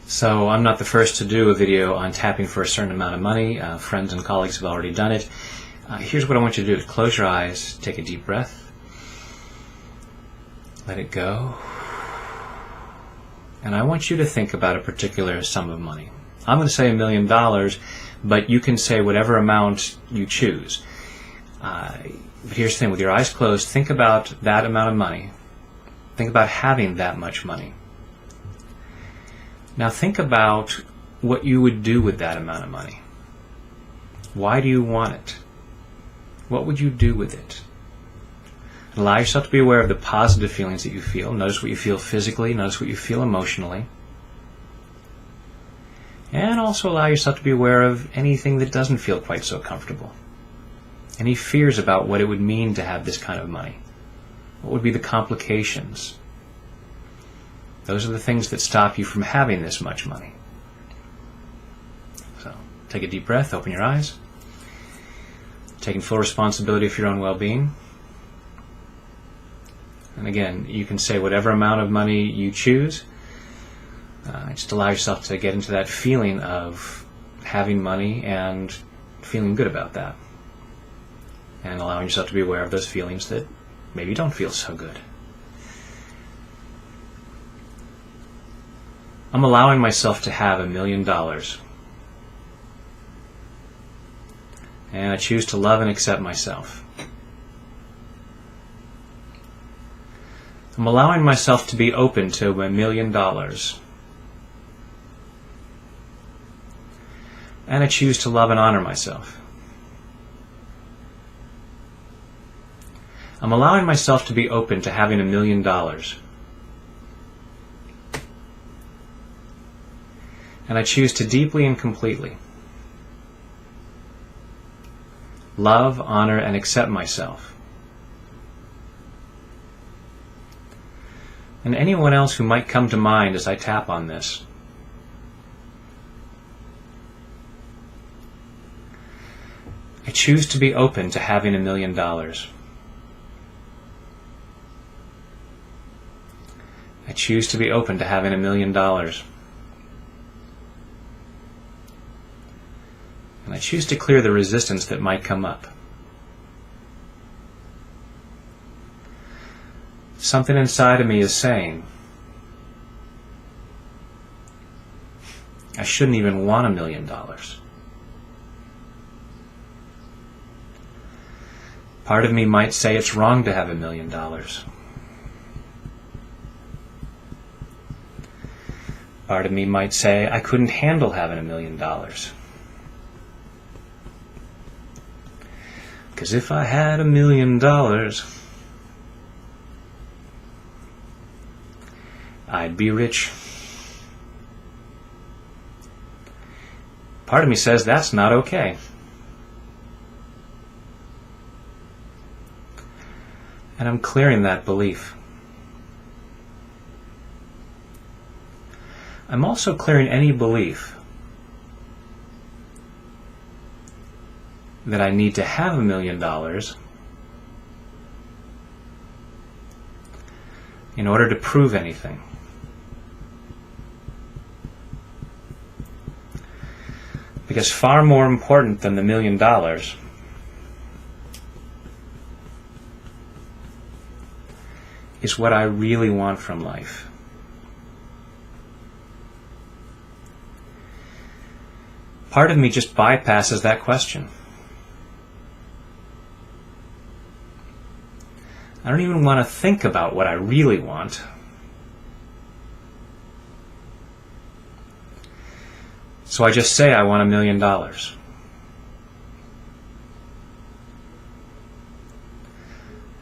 So I'm not the first to do a video on tapping for a certain amount of money. Friends and colleagues have already done it. Here's what I want you to do. Close your eyes, take a deep breath, let it go, and I want you to think about a particular sum of money. I'm going to say $1 million, but you can say whatever amount you choose. But here's the thing, with your eyes closed, think about that amount of money. Think about having that much money. Now think about what you would do with that amount of money. Why do you want it? What would you do with it? Allow yourself to be aware of the positive feelings that you feel. Notice what you feel physically. Notice what you feel emotionally. And also allow yourself to be aware of anything that doesn't feel quite so comfortable. Any fears about what it would mean to have this kind of money. What would be the complications? Those are the things that stop you from having this much money. So, take a deep breath, open your eyes. Taking full responsibility for your own well-being. And again, you can say whatever amount of money you choose. Just allow yourself to get into that feeling of having money and feeling good about that. And allowing yourself to be aware of those feelings that maybe don't feel so good. I'm allowing myself to have $1 million. And I choose to love and accept myself. I'm allowing myself to be open to $1 million. And I choose to love and honor myself. I'm allowing myself to be open to having $1 million. And I choose to deeply and completely love, honor, and accept myself. And anyone else who might come to mind as I tap on this. I choose to be open to having $1 million. I choose to be open to having $1 million. And I choose to clear the resistance that might come up. Something inside of me is saying, I shouldn't even want $1 million. Part of me might say it's wrong to have $1 million. Part of me might say I couldn't handle having $1 million. Because if I had $1 million, I'd be rich. Part of me says that's not okay. And I'm clearing that belief. I'm also clearing any belief that I need to have $1 million in order to prove anything. Because far more important than the $1 million is what I really want from life. Part of me just bypasses that question. I don't even want to think about what I really want. So I just say I want $1 million.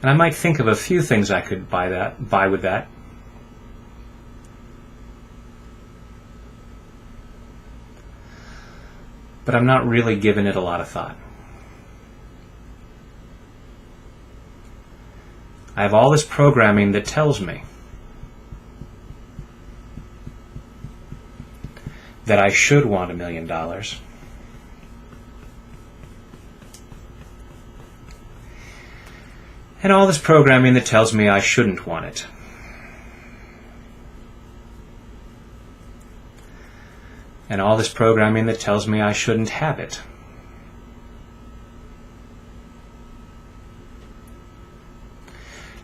And I might think of a few things I could buy with that. But I'm not really giving it a lot of thought. I have all this programming that tells me that I should want $1 million. And all this programming that tells me I shouldn't want it. and all this programming that tells me I shouldn't have it.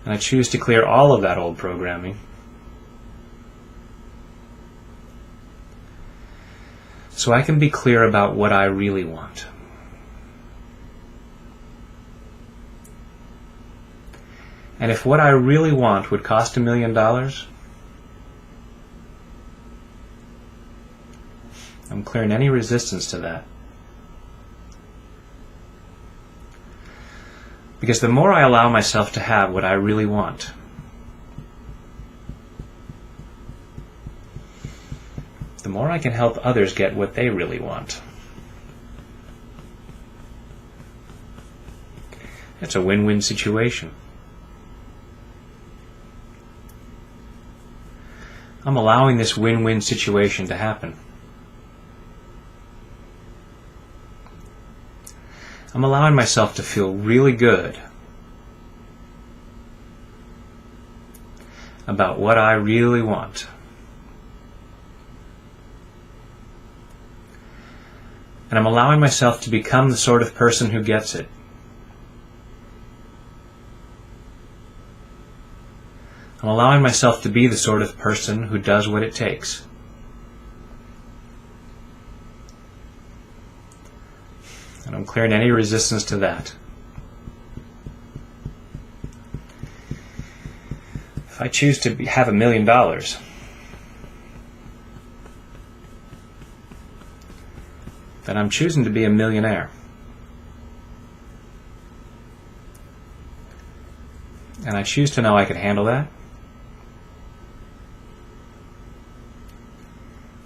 And I choose to clear all of that old programming so I can be clear about what I really want. And if what I really want would cost $1 million, I'm clearing any resistance to that. Because the more I allow myself to have what I really want, the more I can help others get what they really want. It's a win-win situation. I'm allowing this win-win situation to happen. I'm allowing myself to feel really good about what I really want. And I'm allowing myself to become the sort of person who gets it. I'm allowing myself to be the sort of person who does what it takes. And I'm clearing any resistance to that. If I choose to have $1 million, then I'm choosing to be a millionaire. And I choose to know I can handle that.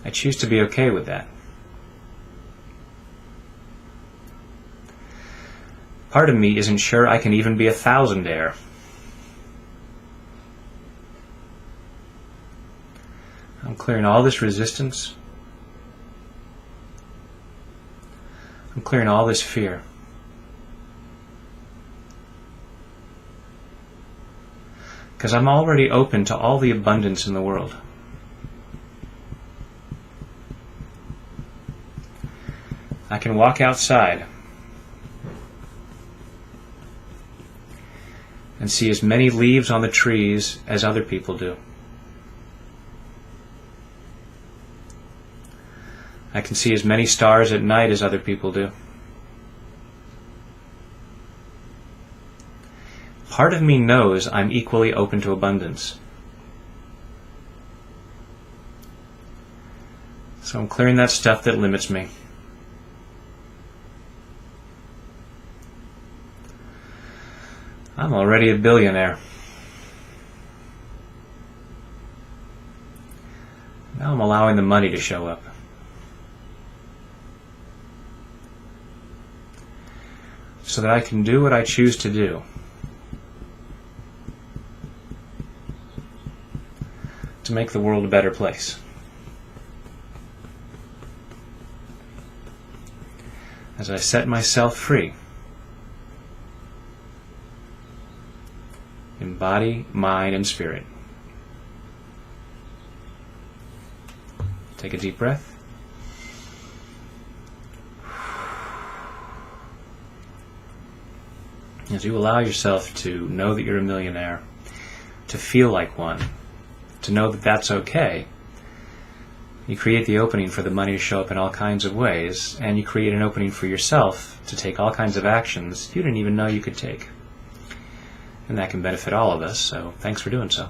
I choose to be okay with that. Part of me isn't sure I can even be a thousandaire. I'm clearing all this resistance. I'm clearing all this fear. Because I'm already open to all the abundance in the world. I can walk outside and see as many leaves on the trees as other people do. I can see as many stars at night as other people do. Part of me knows I'm equally open to abundance. So I'm clearing that stuff that limits me. I'm already a billionaire. Now I'm allowing the money to show up. So that I can do what I choose to do. To make the world a better place. As I set myself free. In body, mind, and spirit. Take a deep breath. As you allow yourself to know that you're a millionaire, to feel like one, to know that that's okay, you create the opening for the money to show up in all kinds of ways, and you create an opening for yourself to take all kinds of actions you didn't even know you could take. And that can benefit all of us, so thanks for doing so.